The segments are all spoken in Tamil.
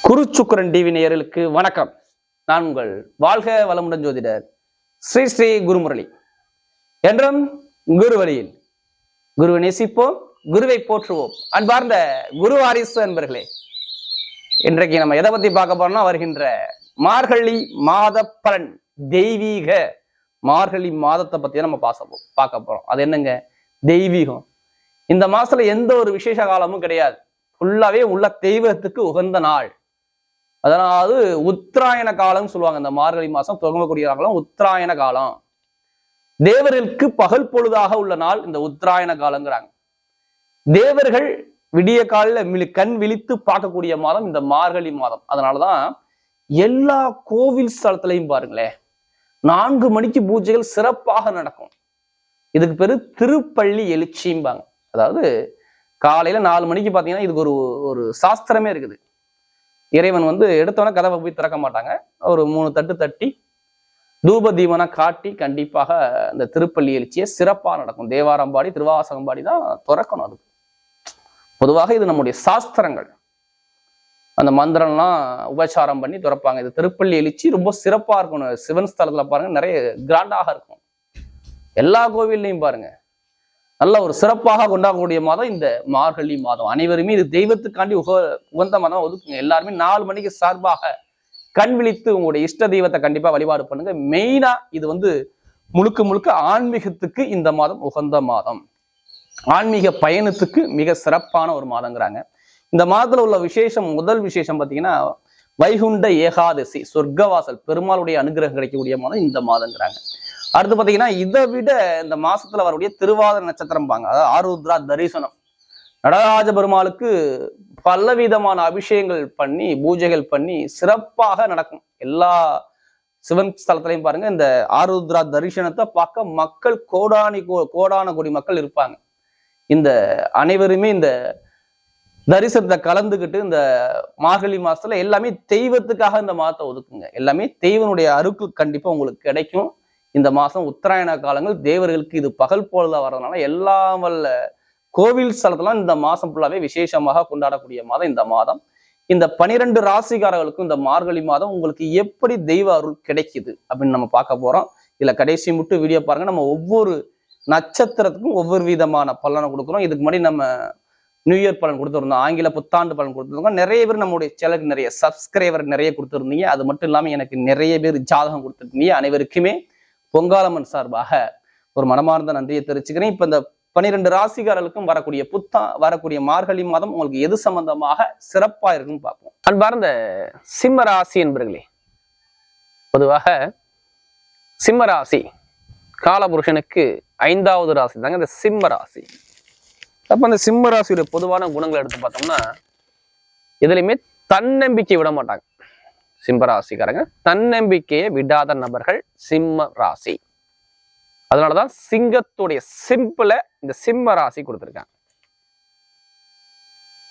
குருச்சுக்கரன் டிவி நேயர்களுக்கு வணக்கம். நான் உங்கள் வாழ்க வளமுடன் ஜோதிடர் ஸ்ரீ ஸ்ரீ குருமுரளி. என்றும் குரு வழியில் குருவை நேசிப்போம், குருவை போற்றுவோம். அன்பார்ந்த குரு வாரிசு அன்பர்களே, இன்றைக்கு நம்ம எதை பத்தி பார்க்க போறோம்னா, வருகின்ற மார்கழி மாத பலன், தெய்வீக மார்கழி மாதத்தை பத்தி நம்ம பார்க்க போறோம். அது என்னங்க? தெய்வீகம். இந்த மாசத்துல எந்த ஒரு விசேஷ காலமும் கிடையாது. ஃபுல்லாவே உள்ள தெய்வத்துக்கு உகந்த நாள். அதாவது உத்தராயண காலம் சொல்லுவாங்க. இந்த மார்கழி மாசம் தொடங்கக்கூடிய காலம் உத்தராயண காலம். தேவர்களுக்கு பகல் பொழுதாக உள்ள நாள் இந்த உத்தராயண காலங்கிறாங்க. தேவர்கள் விடிய காலில் கண் விழித்து பார்க்கக்கூடிய மாதம் இந்த மார்கழி மாதம். அதனாலதான் எல்லா கோவில் ஸ்தலத்திலையும் பாருங்களேன், 4 மணிக்கு பூஜைகள் சிறப்பாக நடக்கும். இதுக்கு பேரு திருப்பள்ளி எழுச்சிம்பாங்க. அதாவது காலையில 4 மணிக்கு பாத்தீங்கன்னா இதுக்கு ஒரு சாஸ்திரமே இருக்குது. இறைவன் எடுத்தவன கதவை போய் திறக்க மாட்டாங்க. ஒரு 3 தட்டு தட்டி தூப தீபனை காட்டி கண்டிப்பாக இந்த திருப்பள்ளி எழுச்சியை சிறப்பாக நடக்கும். தேவாரம்பாடி திருவாசகம்பாடி தான் திறக்கணும். அது பொதுவாக இது நம்முடைய சாஸ்திரங்கள். அந்த மந்திரம்லாம் உபச்சாரம் பண்ணி திறப்பாங்க. இது திருப்பள்ளி எழுச்சி ரொம்ப சிறப்பா இருக்கணும். சிவன் ஸ்தலத்துல பாருங்க, நிறைய கிராண்டாக இருக்கும். எல்லா கோவில்லையும் பாருங்க, நல்ல ஒரு சிறப்பாக கொண்டாடக்கூடிய மாதம் இந்த மார்கழி மாதம். அனைவருமே இது தெய்வத்துக்காண்டி உகந்த மாதம் ஒதுக்குங்க. எல்லாருமே 4 மணிக்கு சார்பாக கண் விழித்து உங்களுடைய இஷ்ட தெய்வத்தை கண்டிப்பா வழிபாடு பண்ணுங்க. மெயினா இது முழுக்க முழுக்க ஆன்மீகத்துக்கு இந்த மாதம் உகந்த மாதம். ஆன்மீக பயணத்துக்கு மிக சிறப்பான ஒரு மாதங்கிறாங்க. இந்த மாதத்துல உள்ள விசேஷம், முதல் விசேஷம் பார்த்தீங்கன்னா வைகுண்ட ஏகாதசி, சொர்க்கவாசல், பெருமாளுடைய அனுகிரகம் கிடைக்கக்கூடிய மாதம் இந்த மாதங்கிறாங்க. அடுத்து பாத்தீங்கன்னா இதை விட இந்த மாசத்துல வரக்கூடிய திருவாதிரை நட்சத்திரம் பாங்க, அதாவது ஆருத்ரா தரிசனம். நடராஜ பெருமாளுக்கு பலவிதமான அபிஷேகங்கள் பண்ணி பூஜைகள் பண்ணி சிறப்பாக நடக்கும். எல்லா சிவன் ஸ்தலத்திலையும் பாருங்க, இந்த ஆருத்ரா தரிசனத்தை பார்க்க மக்கள் கோடான கோடி மக்கள் இருப்பாங்க. இந்த அனைவருமே இந்த தரிசனத்தை கலந்துக்கிட்டு இந்த மார்கழி மாசத்துல எல்லாமே தெய்வத்துக்காக இந்த மாதத்தை ஒதுக்குங்க. எல்லாமே தெய்வனுடைய அருள் கண்டிப்பா உங்களுக்கு கிடைக்கும். இந்த மாசம் உத்தராயண காலங்கள் தேவர்களுக்கு இது பகல் பொழுதா வர்றதுனால எல்லா வல்ல கோவில் ஸ்தலத்தெல்லாம் இந்த மாசம் ஃபுல்லாவே விசேஷமாக கொண்டாடக்கூடிய மாதம் இந்த மாதம். இந்த 12 ராசிக்காரர்களுக்கும் இந்த மார்கழி மாதம் உங்களுக்கு எப்படி தெய்வ அருள் கிடைக்குது அப்படின்னு நம்ம பார்க்க போறோம். இதுல கடைசி மட்டும் வீடியோ பாருங்க. நம்ம ஒவ்வொரு நட்சத்திரத்துக்கும் ஒவ்வொரு விதமான பலனை கொடுக்குறோம். இதுக்கு முன்னாடி நம்ம நியூ இயர் பலன் கொடுத்துருந்தோம், ஆங்கில புத்தாண்டு பலன் கொடுத்துருந்தோம். நிறைய பேர் நம்மளுடைய சேனலுக்கு நிறைய சப்ஸ்கிரைபர் நிறைய கொடுத்துருந்தீங்க. அது மட்டும் இல்லாம எனக்கு நிறைய பேர் ஜாதகம் கொடுத்துருந்தீங்க. அனைவருக்குமே பொங்காலம்மன் சார்பாக ஒரு மனமார்ந்த நன்றியை தெரிவிச்சுக்கிறேன். இப்ப இந்த 12 ராசிகாரர்களுக்கும் வரக்கூடிய மார்கழி மாதம் உங்களுக்கு எது சம்பந்தமாக சிறப்பா இருக்குன்னு பார்ப்போம். அன்பார்ந்த சிம்ம ராசி என்பர்களே, பொதுவாக சிம்ம ராசி காலபுருஷனுக்கு 5வது ராசி தாங்க இந்த சிம்ம ராசி. அப்ப அந்த சிம்ம ராசியுடைய பொதுவான குணங்களை எடுத்து பார்த்தோம்னா, எதுலையுமே தன்னம்பிக்கை விட மாட்டாங்க. சிம்ம ராசிக்காரங்க தன்னம்பிக்கையை விடாத நபர்கள் சிம்ம ராசி. அதனாலதான் சிங்கத்துடைய சிம்பிள இந்த சிம்ம ராசி கொடுத்திருக்காங்க.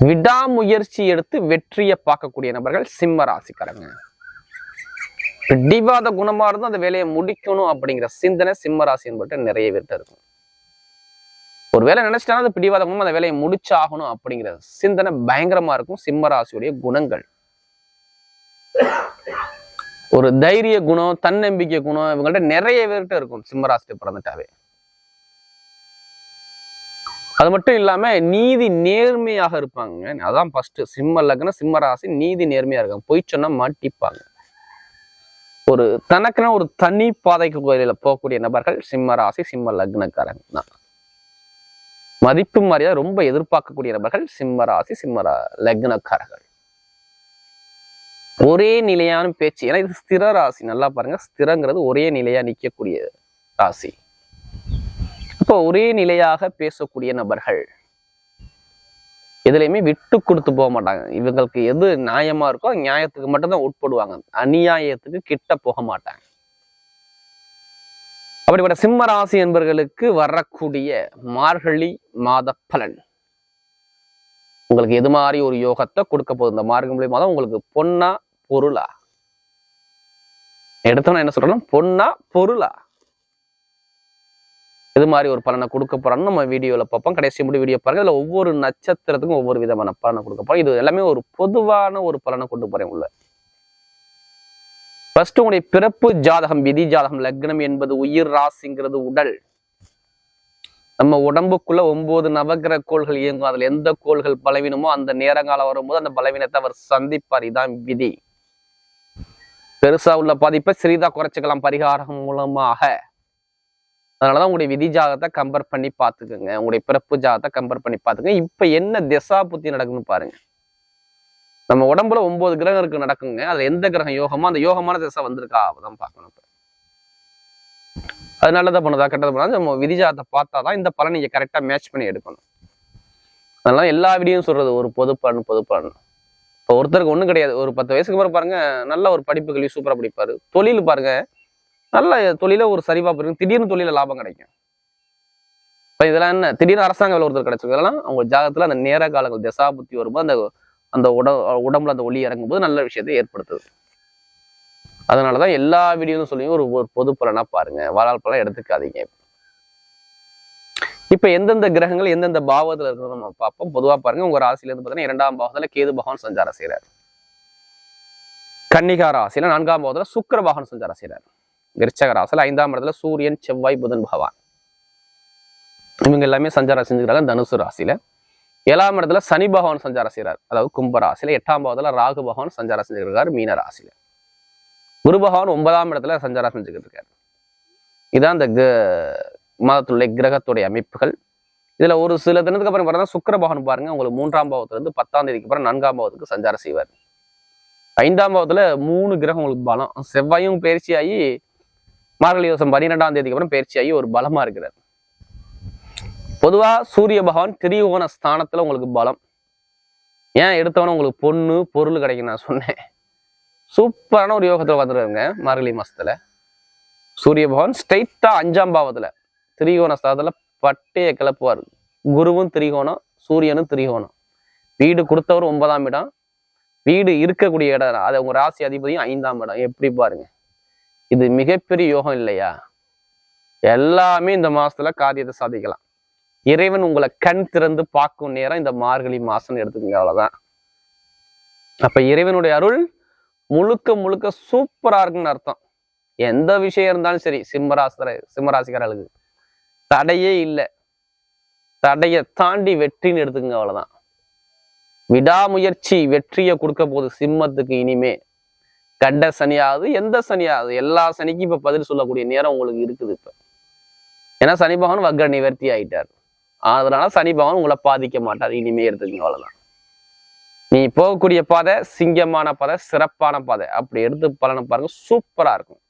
விடாமுயற்சி எடுத்து வெற்றியை பார்க்கக்கூடிய நபர்கள் சிம்ம ராசிக்காரங்க. பிடிவாத குணமா இருந்தும் அந்த வேலையை முடிக்கணும் அப்படிங்கிற சிந்தனை சிம்ம ராசி என்பது நிறைய பேர்ட்ட இருக்கும். ஒரு வேலை நினைச்சிட்டாலும் அந்த பிடிவாத குணம், அந்த வேலையை முடிச்சாகணும் அப்படிங்கிற சிந்தனை பயங்கரமா இருக்கும் சிம்ம ராசியுடைய குணங்கள். ஒரு தைரிய குணம், தன்னம்பிக்கை குணம் இவங்கள்ட்ட நிறைய பேர்கிட்ட இருக்கும் சிம்மராசி பிறந்துட்டாவே. அது மட்டும் இல்லாம நீதி நேர்மையாக இருப்பாங்க. அதான் ஃபர்ஸ்ட் சிம்ம லக்னம் சிம்ம ராசி நீதி நேர்மையா இருக்காங்க. பொய் சொன்னா மாட்டிப்பாங்க. ஒரு தனக்குன்னு ஒரு தனி பாதைக்கு கோயில போகக்கூடிய நபர்கள் சிம்ம ராசி சிம்ம லக்னக்காரங்க தான். மதிப்பு மரியாதை ரொம்ப எதிர்பார்க்கக்கூடிய நபர்கள் சிம்ம ராசி சிம்ம லக்னக்காரர்கள். ஒரே நிலையான பேச்சு, ஏன்னா இது ஸ்திர ராசி. நல்லா பாருங்க, ஸ்திரங்கிறது ஒரே நிலையா நிற்கக்கூடிய ராசி. இப்போ ஒரே நிலையாக பேசக்கூடிய நபர்கள் எதுலையுமே விட்டு கொடுத்து போக மாட்டாங்க. இவங்களுக்கு எது நியாயமா இருக்கோ நியாயத்துக்கு மட்டும்தான் உட்படுவாங்க. அநியாயத்துக்கு கிட்ட போக மாட்டாங்க. அப்படிப்பட்ட சிம்ம ராசி என்பவர்களுக்கு வரக்கூடிய மார்கழி மாத பலன் உங்களுக்கு எது மாதிரி ஒரு யோகத்தை கொடுக்க போகுது இந்த மார்கழி மாதம்? உங்களுக்கு பொன்னா பொருளா? எடுத்தோன்னா என்ன சொல்றோம்? பொன்னா பொருளா? இது மாதிரி ஒரு பலனை கொடுக்க போறான்னு நம்ம வீடியோல பார்ப்போம். கடைசி முடி வீடியோ பாருங்க. இதுல ஒவ்வொரு நட்சத்திரத்துக்கும் ஒவ்வொரு விதமான பலனை கொடுக்க போறோம். இது எல்லாமே ஒரு பொதுவான ஒரு பலனை கொண்டு போறேன் உள்ள. ஃபர்ஸ்ட் உங்களுடைய பிறப்பு ஜாதகம், விதி ஜாதகம், லக்னம் என்பது உயிர், ராசிங்கிறது உடல். நம்ம உடம்புக்குள்ள 9 நவகிரக கோள்கள் இயங்கும். அதுல எந்த கோள்கள் பலவீனமோ அந்த நேரங்காலம் வரும்போது அந்த பலவீனத்தை அவர் சந்திப்பார். இதான் விதி. பெருசா உள்ள பாதிப்பை சிறிதா குறைச்சிக்கலாம் பரிகாரம் மூலமாக. அதனாலதான் உங்களுடைய விதி ஜாதகத்தை கம்பேர் பண்ணி பார்த்துக்குங்க. உங்களுடைய பிறப்பு ஜாதகத்தை கம்பேர் பண்ணி பார்த்துக்கங்க. இப்ப என்ன திசா புத்தி நடக்குன்னு பாருங்க. நம்ம உடம்புல 9 கிரகம் இருக்கு நடக்குங்க. அதுல எந்த கிரகம் யோகமோ அந்த யோகமான திசை வந்திருக்கா தான் பார்க்கணும். அது நல்லதான் பண்ணுதா கெட்டது பண்ணாது நம்ம விதி ஜாதகத்தை பார்த்தாதான் இந்த பலன் நீங்க கரெக்டா மேட்ச் பண்ணி எடுக்கணும். அதனால எல்லா வீடியும் சொல்றது ஒரு பொது பலன். இப்போ ஒருத்தருக்கு ஒண்ணும் கிடையாது. ஒரு 10 வயசுக்கு அப்புறம் பாருங்க, நல்ல ஒரு படிப்பு கல்வி சூப்பரா படிப்பாரு. தொழில் பாருங்க, நல்ல தொழில ஒரு சரிவா பாருங்க, திடீர்னு தொழில லாபம் கிடைக்கும். இப்ப இதெல்லாம் என்ன, திடீர்னு அரசாங்க வேலை ஒருத்தர் கிடைச்சிருக்கு. இதெல்லாம் அவங்க ஜாதகத்துல அந்த நேர காலங்கள் திசா புத்தி வரும்போது அந்த அந்த உடம்புல அந்த ஒளி இறங்கும் போது நல்ல விஷயத்தை ஏற்படுத்துது. அதனாலதான் எல்லா வீடியோவும் சொல்லி ஒரு பொது பலனா பாருங்க, வாழால் பலன் எடுத்துக்காதீங்க. இப்ப எந்தெந்த கிரகங்கள் எந்தெந்த பாவத்துல இருக்கிறது நம்ம பார்ப்போம். பொதுவா பாருங்க, உங்க ராசியில இருந்து பாத்தீங்கன்னா 2ஆம் பாவத்துல கேது பகவான் சஞ்சாரம் செய்யறாரு. கன்னிகா ராசியில 4ஆம் பாவத்துல சுக்கிர பகவான் சஞ்சாரம் செய்யறாரு. விருச்சக ராசியில 5ஆம் இடத்துல சூரியன், செவ்வாய், புதன் பகவான் இவங்க எல்லாமே சஞ்சாரம் செஞ்சுக்கிறாங்க. தனுசு ராசியில 7ஆம் இடத்துல சனி பகவான் சஞ்சாரம் செய்யறாரு. அதாவது கும்ப ராசியில 8ஆம் பாவத்துல ராகு பகவான் சஞ்சாரம் செஞ்சுக்கிறாரு. மீன ராசியில குரு பகவான் 9ஆம் இடத்துல சஞ்சாரம் செஞ்சுக்கிட்டு இருக்காரு. இதான் இந்த மாதத்துடைய கிரகத்துடைய அமைப்புகள். இதுல ஒரு சில தினத்துக்கு அப்புறம் பாருங்க, சுக்கிர பகவான் பாருங்க உங்களுக்கு 3ஆம் பாவத்துல இருந்து 10ஆம் தேதிக்கு அப்புறம் 4ஆம் பாவத்துக்கு சஞ்சாரம் செய்வார். 5ஆம் பாவத்துல 3 கிரகம் உங்களுக்கு பலம். செவ்வாயும் பயிற்சியாகி மார்கழி மாசம் 12ஆம் தேதிக்கு அப்புறம் பயிற்சியாகி ஒரு பலமா இருக்கிறார். பொதுவா சூரிய பகவான் திரிகோண ஸ்தானத்துல உங்களுக்கு பலம். ஏன் எடுத்தவன உங்களுக்கு பொண்ணு பொருள் கிடைக்கும் நான் சொன்னேன். சூப்பரான ஒரு யோகத்துல வந்துருங்க. மார்கழி மாசத்துல சூரிய பகவான் ஸ்ட்ரைட்டா 5ஆம் பாவத்துல திரிகோண ஸ்தானத்துல பட்டைய கிளப்புவார். குருவும் திரிகோணம், சூரியனும் திரிகோணம். வீடு கொடுத்தவர் 9ஆம் இடம், வீடு இருக்கக்கூடிய இடம் அது உங்க ராசி அதிபதியும் 5ஆம் இடம். எப்படி பாருங்க, இது மிகப்பெரிய யோகம் இல்லையா? எல்லாமே இந்த மாசத்துல காரியத்தை சாதிக்கலாம். இறைவன் உங்களை கண் திறந்து பார்க்கும் நேரம் இந்த மார்கழி மாசம்னு எடுத்துக்கோங்க. அவ்வளவுதான். அப்ப இறைவனுடைய அருள் முழுக்க முழுக்க சூப்பரா இருக்குன்னு அர்த்தம். எந்த விஷயம் இருந்தாலும் சரி, சிம்மராசிக்காரர்களுக்கு தடையே இல்லை. தடையை தாண்டி வெற்றின்னு எடுத்துக்கோங்க. அவ்வளவுதான். விடாமுயற்சி வெற்றியை கொடுக்க போகுது சிம்மத்துக்கு. இனிமே கண்ட சனியாவது எந்த சனியாவது எல்லா சனிக்கும் இப்ப பதில் சொல்லக்கூடிய நேரம் உங்களுக்கு இருக்குது. இப்ப ஏன்னா சனி பகவான் வக்ர நிவர்த்தி ஆயிட்டார். அதனால சனி பகவான் உங்களை பாதிக்க மாட்டார். இனிமே எடுத்துக்கோங்க. அவ்வளவுதான். நீ போகக்கூடிய பாதை சிங்கமான பாதை, சிறப்பான பாதை. அப்படி எடுத்து பலனை பாருங்க, சூப்பரா இருக்கும்.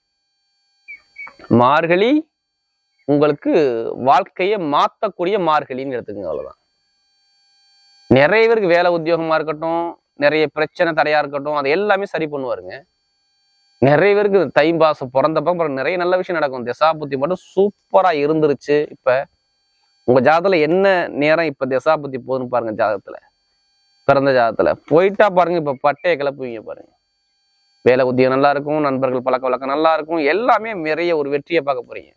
மார்கழி உங்களுக்கு வாழ்க்கையை மாத்தக்கூடிய மார்கழின்னு எடுத்துக்கோங்க. அவ்வளவுதான். நிறைய பேருக்கு வேலை உத்தியோகமா இருக்கட்டும், நிறைய பிரச்சனை தடையா இருக்கட்டும், அது எல்லாமே சரி பண்ணுவாருங்க. நிறைய பேருக்கு தை மாசம் பிறந்தப்ப நிறைய நல்ல விஷயம் நடக்கும். திசா புத்தி மட்டும் சூப்பரா இருந்துருச்சு. இப்ப உங்க ஜாதகத்துல என்ன நேரம் இப்ப திசா புத்தி போகுதுன்னு பாருங்க. ஜாதகத்துல பிறந்த ஜாதகத்துல போயிட்டா பாருங்க, இப்ப பட்டைய கிளப்புவீங்க பாருங்க. வேலை உத்தியோகம் நல்லா இருக்கும், நண்பர்கள் பழக்க வழக்கம் நல்லா இருக்கும், எல்லாமே நிறைய ஒரு வெற்றியை பார்க்க போறீங்க.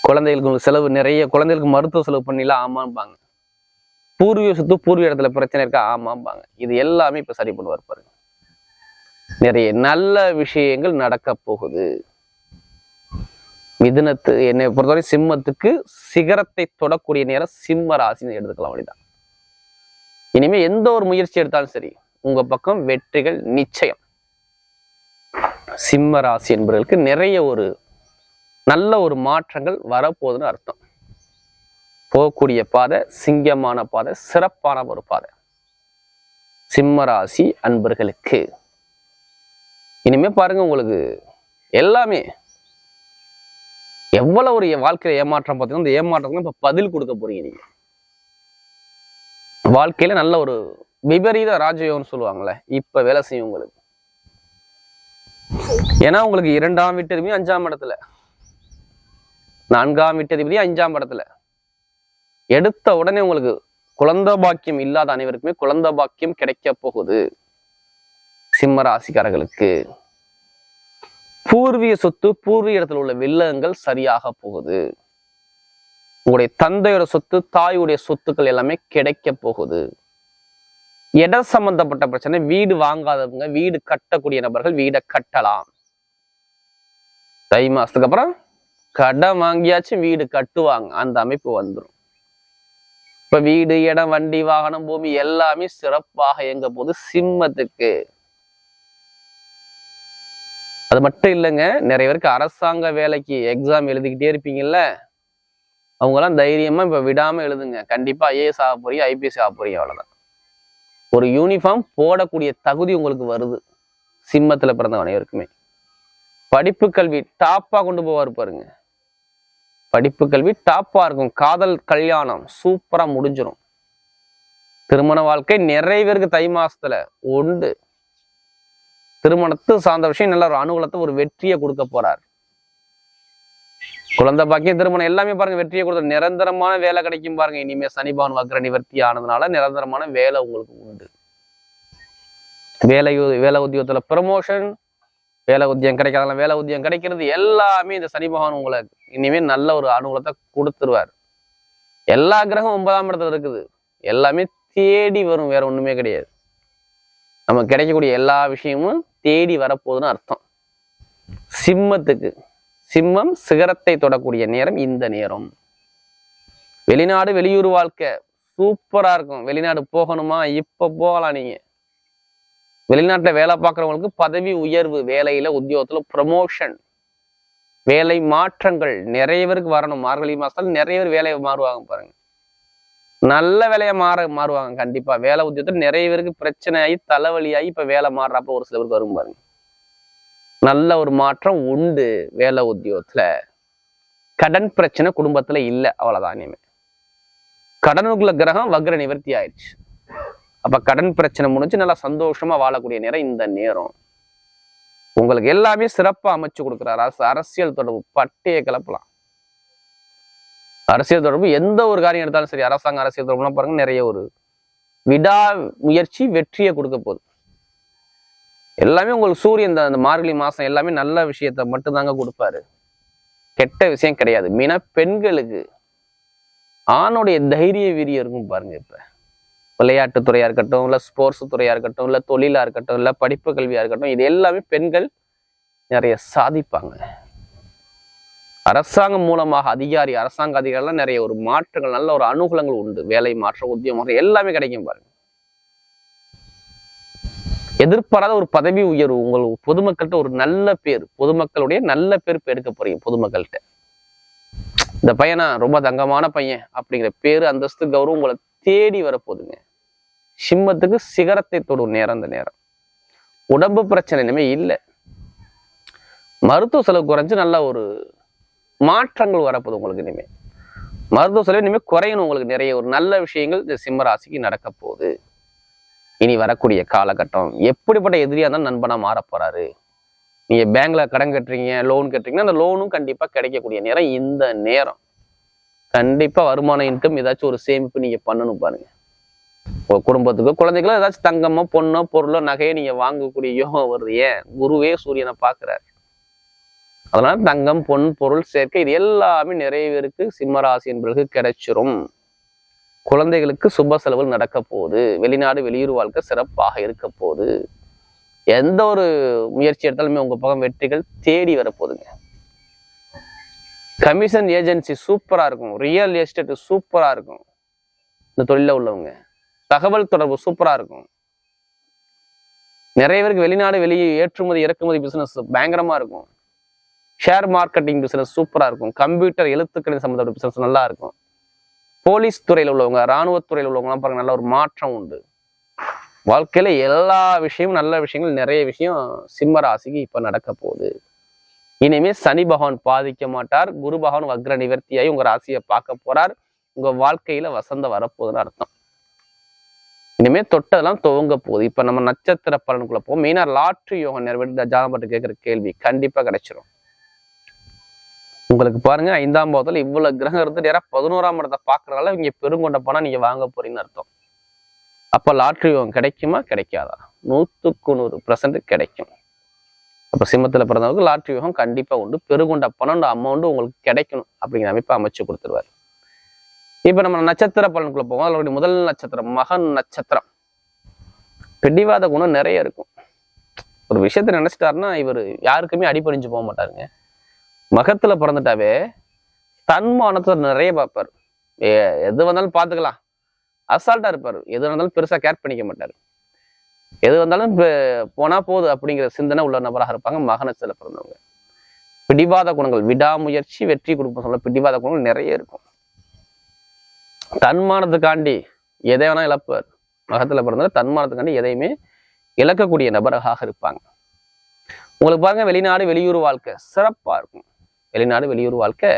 குழந்தைகளுக்கு செலவு நிறைய, குழந்தைகளுக்கு மருத்துவ செலவு பண்ணிலாம் ஆமாம்பாங்க. பூர்வீக சொத்து பூர்வீக இடத்துல பிரச்சனை இருக்கா ஆமாம்பாங்க. இது எல்லாமே இப்ப சரி பண்ணுவார் பாருங்க. நிறைய நல்ல விஷயங்கள் நடக்க போகுது. மிதுனத்து என்னை பொறுத்தவரை சிம்மத்துக்கு சிகரத்தை தொடக்கூடிய நேரம் சிம்ம ராசின்னு எடுத்துக்கலாம். அப்படிதான். இனிமே எந்த ஒரு முயற்சி எடுத்தாலும் சரி, உங்க பக்கம் வெற்றிகள் நிச்சயம். சிம்ம ராசி என்பவர்களுக்கு நிறைய ஒரு நல்ல ஒரு மாற்றங்கள் வரப்போகுதுன்னு அர்த்தம். போகக்கூடிய பாதை சிங்கமான பாதை, சிறப்பான ஒரு பாதை. சிம்ம ராசி அன்பர்களுக்கு இனிமே பாருங்க, உங்களுக்கு எல்லாமே எவ்வளவு ஒரு வாழ்க்கையில ஏமாற்றம் பார்த்தீங்கன்னா, இந்த ஏமாற்றத்துக்கு இப்ப பதில் கொடுக்க போறீங்க. நீங்க வாழ்க்கையில நல்ல ஒரு விபரீத ராஜயோகம்னு சொல்லுவாங்கல்ல, இப்ப வேலை செய்யும் உங்களுக்கு. ஏன்னா உங்களுக்கு 2ஆம் வீட்டதிபதி 5ஆம் இடத்துல, 4ஆம் வீட்டதிபதி 5ஆம் இடத்துல. எடுத்த உடனே உங்களுக்கு குழந்தை பாக்கியம் இல்லாத அனைவருக்குமே குழந்தை பாக்கியம் கிடைக்க போகுது. சிம்ம ராசிக்காரர்களுக்கு பூர்வீக சொத்து, பூர்வீக இடத்துல உள்ள வில்லங்கள் சரியாக போகுது. உங்களுடைய தந்தையோட சொத்து, தாயுடைய சொத்துக்கள் எல்லாமே கிடைக்க போகுது. இடம் சம்பந்தப்பட்ட பிரச்சனை, வீடு வாங்காதவங்க, வீடு கட்டக்கூடிய நபர்கள் வீடை கட்டலாம். தை மாசத்துக்கு அப்புறம் கடன் வாங்கியாச்சு வீடு கட்டுவாங்க, அந்த அமைப்பு வந்துடும். இப்ப வீடு, இடம், வண்டி, வாகனம், பூமி எல்லாமே சிறப்பாக இயங்க போது சிம்மத்துக்கு. அது மட்டும் இல்லைங்க, நிறைய பேருக்கு அரசாங்க வேலைக்கு எக்ஸாம் எழுதிக்கிட்டே இருப்பீங்கல்ல, அவங்கெல்லாம் தைரியமா இப்ப விடாம எழுதுங்க. கண்டிப்பா ஐஏஎஸ் ஆக போறீங்க, ஐபிஎஸ் ஆக போறீங்க, அவ்வளவுதான். ஒரு யூனிஃபார்ம் போடக்கூடிய தகுதி உங்களுக்கு வருது. சிம்மத்துல பிறந்த அனைவருக்குமே படிப்பு கல்வி டாப்பா கொண்டு போவார் பாருங்க. படிப்பு கல்வி டாப்பா இருக்கும். காதல் கல்யாணம் சூப்பரா முடிஞ்சிடும். திருமண வாழ்க்கை நிறைய பேருக்கு தை மாசத்துல உண்டு. திருமணத்து சார்ந்த விஷயம் நல்ல ஒரு அனுகூலத்தை, ஒரு வெற்றியை கொடுக்க போறார். குழந்தை பாக்கியம், திருமணம் எல்லாமே பாருங்க வெற்றியை கொடுத்த. நிரந்தரமான வேலை கிடைக்கும் பாருங்க. இனிமே சனி பகவான் வக்ர நிவர்த்தி ஆனதுனால நிரந்தரமான வேலை உங்களுக்கு உண்டு. வேலை உத்தியோகத்துல ப்ரமோஷன், வேலை உத்தியம் கிடைக்காதெல்லாம் வேலை உத்தியம் கிடைக்கிறது எல்லாமே இந்த சனி பகவான் உங்களுக்கு இனிமே நல்ல ஒரு அனுகூலத்தை கொடுத்துருவார். எல்லா கிரகம் 9ஆம் இடத்துல இருக்குது. எல்லாமே தேடி வரும், வேற ஒண்ணுமே கிடையாது. நமக்கு கிடைக்கக்கூடிய எல்லா விஷயமும் தேடி வரப்போகுதுன்னு அர்த்தம். சிம்மத்துக்கு, சிம்மம் சிகரத்தை தொடக்கூடிய நேரம் இந்த நேரம். வெளிநாடு, வெளியூர் வாழ்க்கை சூப்பரா இருக்கும். வெளிநாடு போகணுமா? இப்ப போகலாம். நீங்க வெளிநாட்டுல வேலை பார்க்குறவங்களுக்கு பதவி உயர்வு, வேலையில உத்தியோகத்துல ப்ரமோஷன், வேலை மாற்றங்கள் நிறைய பேருக்கு வரணும். மார்கழி மாசத்துல நிறைய பேர் வேலையை மாறுவாங்க பாருங்க. நல்ல வேலையை மாறுவாங்க கண்டிப்பா. வேலை உத்தியோகத்துல நிறைய பேருக்கு பிரச்சனை ஆகி தலைவலியாகி இப்ப வேலை மாறுறப்ப ஒரு சில பேருக்கு வரும் பாருங்க. நல்ல ஒரு மாற்றம் உண்டு வேலை உத்தியோகத்துல. கடன் பிரச்சனை குடும்பத்துல இல்லை, அவ்வளவுதான். இனிமே கடனுக்குள்ள கிரகம் வக்ர நிவர்த்தி ஆயிடுச்சு. அப்ப கடன் பிரச்சனை முடிஞ்சு நல்லா சந்தோஷமா வாழக்கூடிய நேரம் இந்த நேரம். உங்களுக்கு எல்லாமே சிறப்பா அமைச்சு கொடுக்குறாரு. அரசியல் தொடர்பு பட்டையை கிளப்பலாம். அரசியல் தொடர்பு எந்த ஒரு காரியம் எடுத்தாலும் சரி, அரசாங்க அரசியல் தொடர்புலாம் பாருங்க நிறைய ஒரு விடா முயற்சி வெற்றியை கொடுக்க போகுது. எல்லாமே உங்களுக்கு சூரியன் அந்த மார்கழி மாசம் எல்லாமே நல்ல விஷயத்த மட்டும்தாங்க கொடுப்பாரு. கெட்ட விஷயம் கிடையாது. மீனா பெண்களுக்கு ஆணுடைய தைரிய வீரியம் இருக்கும் பாருங்க. இப்ப விளையாட்டு துறையா இருக்கட்டும், இல்ல ஸ்போர்ட்ஸ் துறையா இருக்கட்டும், இல்ல தொழிலா இருக்கட்டும், இல்ல படிப்பு கல்வியா இருக்கட்டும், இது எல்லாமே பெண்கள் நிறைய சாதிப்பாங்க. அரசாங்கம் மூலமாக அரசாங்க அதிகாரிலாம் நிறைய ஒரு மாற்றங்கள், நல்ல ஒரு அனுகூலங்கள் உண்டு. வேலை மாற்றம், உத்தியோகம் எல்லாமே கிடைக்கும் பாருங்க. எதிர்பாராத ஒரு பதவி உயர்வு, உங்களுக்கு பொதுமக்கள்கிட்ட ஒரு நல்ல பேர், பொதுமக்களுடைய நல்ல பேர் எடுக்க போறீங்க. பொதுமக்கள்கிட்ட இந்த பையனா ரொம்ப தங்கமான பையன் அப்படிங்கிற பேரு, அந்தஸ்து, கௌரவம் உங்களை தேடி வரப்போகுதுங்க. சிம்மத்துக்கு சிகரத்தை தொடும் நேரம் இந்த நேரம். உடம்பு பிரச்சனை இனிமே இல்லை. மருத்துவ செலவு குறைஞ்சு நல்ல ஒரு மாற்றங்கள் வரப்போகுது உங்களுக்கு. இனிமே மருத்துவ செலவு இனிமே குறையணும். உங்களுக்கு நிறைய ஒரு நல்ல விஷயங்கள் இந்த சிம்ம ராசிக்கு நடக்க போகுது. இனி வரக்கூடிய காலகட்டம் எப்படிப்பட்ட எதிரியா இருந்தாலும் நண்பனா மாற போறாரு. நீங்க பேங்க்ல கடன் கட்டுறீங்க, லோன் கட்டுறீங்கன்னா அந்த லோனும் கண்டிப்பா கிடைக்கக்கூடிய நேரம் இந்த நேரம். கண்டிப்பா வருமான இன்கம் ஏதாச்சும் ஒரு சேமிப்பு நீங்க பண்ணணும் பாருங்க. குடும்பத்துக்கு, குழந்தைகளும் ஏதாச்சும் தங்கமோ, பொண்ணோ, பொருளோ, நகையோ நீங்க வாங்கக்கூடிய யோகம் வருது. ஏன்? குருவே சூரியனை பாக்குறாரு. அதனால தங்கம், பொன், பொருள் சேர்க்கை இது எல்லாமே நிறைய பேருக்கு சிம்மராசி என்பவர்களுக்கு கிடைச்சிரும். குழந்தைகளுக்கு சுப செலவுகள் நடக்க போகுது. வெளிநாடு, வெளியூர் வாழ்க்கை சிறப்பாக இருக்க போகுது. எந்த ஒரு முயற்சி எடுத்தாலுமே உங்க பக்கம் வெற்றிகள் தேடி வரப்போகுதுங்க. கமிஷன் ஏஜென்சி சூப்பரா இருக்கும். ரியல் எஸ்டேட் சூப்பரா இருக்கும். இந்த தொழில உள்ளவங்க தகவல் தொடர்பு சூப்பரா இருக்கும். நிறைய பேருக்கு வெளிநாடு, வெளியே ஏற்றுமதி இறக்குமதி பிசினஸ் பயங்கரமா இருக்கும். ஷேர் மார்க்கெட்டிங் பிசினஸ் சூப்பரா இருக்கும். கம்ப்யூட்டர் எழுத்துக்களின் சம்பந்தப்பட்ட பிசினஸ் நல்லா இருக்கும். போலீஸ் துறையில் உள்ளவங்க, இராணுவத்துறையில் உள்ளவங்கலாம் பாருங்க நல்ல ஒரு மாற்றம் உண்டு. வாழ்க்கையில எல்லா விஷயமும் நல்ல விஷயங்கள் நிறைய விஷயம் சிம்ம ராசிக்கு இப்ப நடக்க போகுது. இனிமே சனி பகவான் பாதிக்க மாட்டார். குரு பகவான் வக்ர நிவர்த்தியாகி உங்க ராசியை பார்க்க போறார். உங்க வாழ்க்கையில வசந்தம் வரப்போகுதுன்னு அர்த்தம். இனிமே தொட்டதெல்லாம் துவங்க போகுது. இப்ப நம்ம நட்சத்திர பலனுக்குள்ள போவோம். மெயினா லாட்ரி யோகம் நிறைவேற்றி ஜாதகப்பட்டு கேட்கிற கேள்வி கண்டிப்பா கிடைச்சிடும். உங்களுக்கு பாருங்க 5ஆம் பாவத்துல இவ்வளவு கிரகம் இருந்து நேரம் 11ஆம் இடத்தை பாக்குறதால இங்க பெருங்கொண்ட பணம் நீங்க வாங்க போறீங்கன்னு அர்த்தம். அப்ப லாட்ரி யோகம் கிடைக்குமா கிடைக்காதா? 100% கிடைக்கும். அப்ப சிம்மத்துல பிறந்தவங்களுக்கு லாட்ரி யோகம் கண்டிப்பா உண்டு. பெருகொண்ட பணம் அமௌண்ட் உங்களுக்கு கிடைக்கணும் அப்படிங்கிற அமைப்பை அமைச்சு கொடுத்துருவாரு. இப்ப நம்ம நட்சத்திர பலனுக்குள்ள போவோம். அதோடைய முதல் நட்சத்திரம் மகன் நட்சத்திரம். பிடிவாத குணம் நிறைய இருக்கும். ஒரு விஷயத்த நினைச்சிட்டாருன்னா இவர் யாருக்குமே அடிபணிஞ்சு போக மாட்டாருங்க. மகத்துல பிறந்துட்டாவே தன்மானத்தை நிறைய பார்ப்பாரு. எது வந்தாலும் பார்த்துக்கலாம், அசால்ட்டா இருப்பாரு. எது வந்தாலும் பெருசா கேர் பண்ணிக்க மாட்டாரு. எது வந்தாலும் போனா போகுது அப்படிங்கிற சிந்தனை உள்ள நபராக இருப்பாங்க மகனத்துல பிறந்தவங்க. பிடிவாத குணங்கள், விடாமுயற்சி வெற்றி கொடுப்போம் சொல்ல பிடிவாத குணங்கள் நிறைய இருக்கும். தன்மானத்துக்காண்டி எதை வேணா இழப்பார். மகத்துல பிறந்தவங்க தன்மானத்துக்காண்டி எதையுமே இழக்கக்கூடிய நபராக இருப்பாங்க. உங்களுக்கு பாருங்க, வெளிநாடு வெளியூர் வாழ்க்கை சிறப்பா இருக்கும். வெளிநாடு வெளியூர் வாழ்க்கை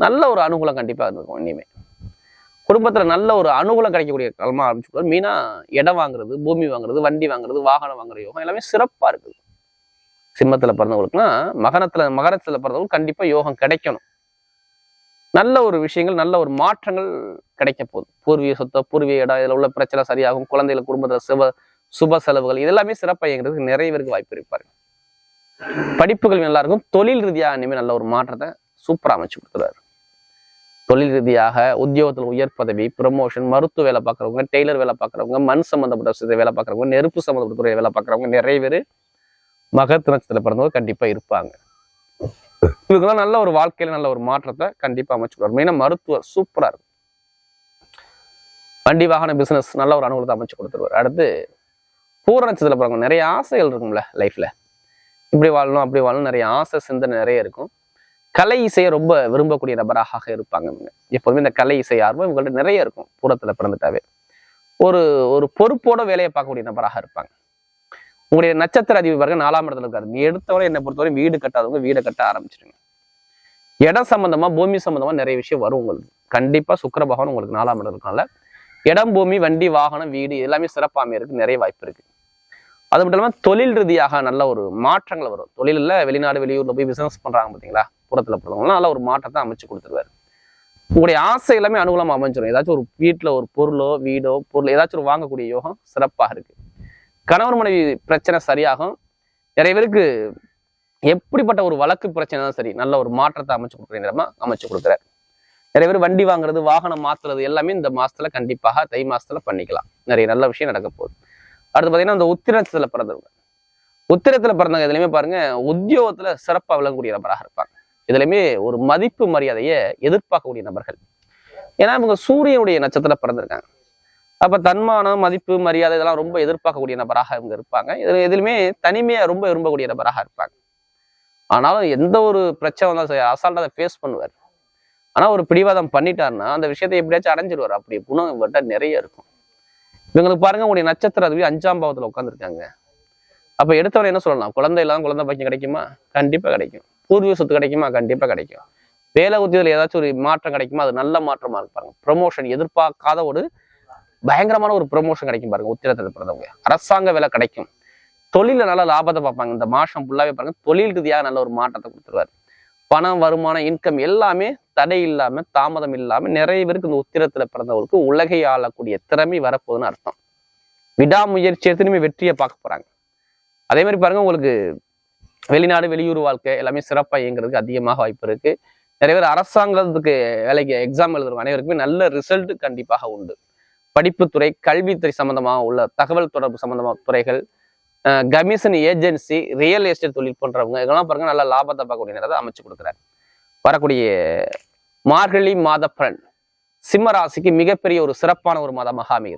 நல்ல ஒரு அனுகூலம் கண்டிப்பா இருக்கும். இனிமே குடும்பத்துல நல்ல ஒரு அனுகூலம் கிடைக்கக்கூடிய காலமா ஆரம்பிச்சுக்கணும். மீனா இடம் வாங்குறது, பூமி வாங்குறது, வண்டி வாங்குறது, வாகனம் வாங்குற யோகம் எல்லாமே சிறப்பா இருக்குது. சிம்மத்துல பிறந்தவங்களுக்குன்னா மகரத்துல பிறந்தவங்களுக்கு கண்டிப்பா யோகம் கிடைக்கணும். நல்ல ஒரு விஷயங்கள், நல்ல ஒரு மாற்றங்கள் கிடைக்க போகுது. பூர்வீக சொத்தை, பூர்வீக இடம், இதுல உள்ள பிரச்சனை சரியாகும். குழந்தைகள் குடும்பத்துல சுப செலவுகள் இதெல்லாமே சிறப்பாக இயங்குறதுக்கு நிறைய பேருக்கு வாய்ப்பு இருப்பாரு. படிப்புகள் நல்லா இருக்கும். தொழில் ரீதியாக இனிமேல் நல்ல ஒரு மாற்றத்தை சூப்பரா அமைச்சு கொடுத்துருவாரு. தொழில் ரீதியாக உத்தியோகத்தில் உயர் பதவி, ப்ரமோஷன், மருத்துவ வேலை பார்க்குறவங்க, டெய்லர் வேலை பார்க்குறவங்க, மண் சம்மந்தப்பட்ட வேலை பார்க்குறவங்க, நெருப்பு சம்மந்தப்பட்ட துறை வேலை பார்க்குறவங்க நிறைய பேர் மகத்து நட்சத்திரத்தில் பிறந்தவங்க கண்டிப்பா இருப்பாங்க. இவங்கெல்லாம் நல்ல ஒரு வாழ்க்கையில நல்ல ஒரு மாற்றத்தை கண்டிப்பா அமைச்சு கொடுப்பாரு. மெயினா மருத்துவர் சூப்பரா இருக்கும். வண்டி வாகன பிசினஸ் நல்ல ஒரு அனுகூலத்தை அமைச்சு கொடுத்துருவாரு. அடுத்து பூர நட்சத்திரத்தில் பிறந்தவங்க நிறைய ஆசைகள் இருக்கும்ல லைஃப்ல. இப்படி வாழணும் அப்படி வாழணும் நிறைய ஆசை சிந்தனை நிறைய இருக்கும். கலை இசையை ரொம்ப விரும்பக்கூடிய நபராக இருப்பாங்க. எப்போதுமே இந்த கலை இசை ஆர்வம் இவங்கள்ட்ட நிறைய இருக்கும். பூரத்துல பிறந்துட்டாவே ஒரு ஒரு பொறுப்போட வேலையை பார்க்கக்கூடிய நபராக இருப்பாங்க. உங்களுடைய நட்சத்திர அதிபதி பாருங்க 4ஆம் இடத்துல இருக்காரு. நீ எடுத்தவரை என்னை பொறுத்தவரை வீடு கட்டாதவங்க வீடை கட்ட ஆரம்பிச்சிடுங்க. இடம் சம்பந்தமா பூமி சம்பந்தமா நிறைய விஷயம் வரும் உங்களுக்கு. கண்டிப்பா சுக்கிர பகவான் உங்களுக்கு 4ஆம் இடம் இருக்கனால இடம், பூமி, வண்டி, வாகனம், வீடு எல்லாமே சிறப்பாமே இருக்கு. நிறைய வாய்ப்பு இருக்கு. அது மட்டும் இல்லாமல் தொழில் ரீதியாக நல்ல ஒரு மாற்றங்கள் வரும். தொழிலில் வெளிநாடு வெளியூர்ல போய் பிசினஸ் பண்றாங்க பார்த்தீங்களா, புறத்துல போறவங்க நல்ல ஒரு மாற்றத்தை அமைச்சு கொடுத்துருவாரு. உங்களுடைய ஆசை எல்லாமே அனுகூலமா அமைஞ்சிடும். ஏதாச்சும் ஒரு வீட்டுல ஒரு பொருளோ வீடோ பொருள் ஏதாச்சும் ஒரு வாங்கக்கூடிய யோகம் சிறப்பாக இருக்கு. கணவன் மனைவி பிரச்சனை சரியாகும். நிறைய பேருக்கு எப்படிப்பட்ட ஒரு வழக்கு பிரச்சனை தான் சரி நல்ல ஒரு மாற்றத்தை அமைச்சு கொடுக்குறீங்க அமைச்சு கொடுக்குறாரு. நிறைய பேர் வண்டி வாங்குறது, வாகனம் மாத்துறது எல்லாமே இந்த மாசத்துல கண்டிப்பாக தை மாசத்துல பண்ணிக்கலாம். நிறைய நல்ல விஷயம் நடக்க போகுது. அடுத்து பார்த்தீங்கன்னா இந்த உத்திரத்துல பிறந்தவங்க, உத்திரத்துல பிறந்தவங்க இதுலையுமே பாருங்க உத்தியோகத்துல சிறப்பாக விளங்கக்கூடிய நபராக இருப்பாங்க. இதுலையுமே ஒரு மதிப்பு மரியாதையை எதிர்பார்க்கக்கூடிய நபர்கள். ஏன்னா இவங்க சூரியனுடைய நட்சத்திரத்துல பிறந்திருக்காங்க. அப்ப தன்மானம், மதிப்பு, மரியாதை இதெல்லாம் ரொம்ப எதிர்பார்க்கக்கூடிய நபராக இவங்க இருப்பாங்க. எதுலையுமே தனிமையா ரொம்ப விரும்பக்கூடிய நபராக இருப்பாங்க. ஆனாலும் எந்த ஒரு பிரச்சனை வந்தாலும் அசால்ட்டா அதை ஃபேஸ் பண்ணுவார். ஆனா ஒரு பிடிவாதம் பண்ணிட்டாருன்னா அந்த விஷயத்தை எப்படியாச்சும் அடைஞ்சிருவார். அப்படி குணம் இவர்கிட்ட நிறைய இருக்கும். இவங்களுக்கு பாருங்க உங்களுடைய நட்சத்திர அதுவே 5ஆம் பாவத்துல உட்காந்துருக்காங்க. அப்ப எடுத்தவரை என்ன சொல்லலாம், குழந்தை இல்லாம குழந்தை பாக்கியம் கிடைக்குமா? கண்டிப்பா கிடைக்கும். பூர்வீக சொத்து கிடைக்குமா? கண்டிப்பா கிடைக்கும். வேலை உத்தியோகத்தில் ஏதாச்சும் ஒரு மாற்றம் கிடைக்குமா? அது நல்ல மாற்றமா இருப்பாங்க. ப்ரொமோஷன் எதிர்பார்க்காத ஒரு பயங்கரமான ஒரு ப்ரொமோஷன் கிடைக்கும் பாருங்க உத்திரத்தில் பிறந்தவங்க. அரசாங்க வேலை கிடைக்கும். தொழில நல்ல லாபத்தை பார்ப்பாங்க. இந்த மாசம் ஃபுல்லாவே பாருங்க தொழில் ரீதியாக நல்ல ஒரு மாற்றத்தை கொடுத்துருவாரு. பணம், வருமானம், இன்கம் எல்லாமே தடை இல்லாம தாமதம் இல்லாம நிறைய பேருக்கு இந்த உத்திரத்துல பிறந்தவங்களுக்கு உலகை ஆளக்கூடிய திறமை வரப்போகுதுன்னு அர்த்தம். விடாமுயற்சி எடுத்துமே வெற்றியை பார்க்க போறாங்க. அதே மாதிரி பாருங்க உங்களுக்கு வெளிநாடு வெளியூர் வாழ்க்கை எல்லாமே சிறப்பாக இயங்குறதுக்கு அதிகமாக வாய்ப்பு இருக்கு. நிறைய பேர் அரசாங்கத்துக்கு வேலைக்கு எக்ஸாம் எழுதுறவங்க அனைவருக்குமே நல்ல ரிசல்ட் கண்டிப்பாக உண்டு. படிப்புத்துறை, கல்வித்துறை சம்பந்தமாக உள்ள தகவல் தொடர்பு சம்பந்தமாக துறைகள், கமிஷன் ஏஜென்சி, ரியல் எஸ்டேட் தொழில் போன்றவங்க இதெல்லாம் பாருங்க நல்ல லாபத்தை பார்க்கக்கூடிய நேரத்தை அமைச்சு கொடுக்குறாரு. வரக்கூடிய மார்கழி மாத பலன் சிம்ம ராசிக்கு மிகப்பெரிய ஒரு சிறப்பான ஒரு மாதமாக அமைகிறது.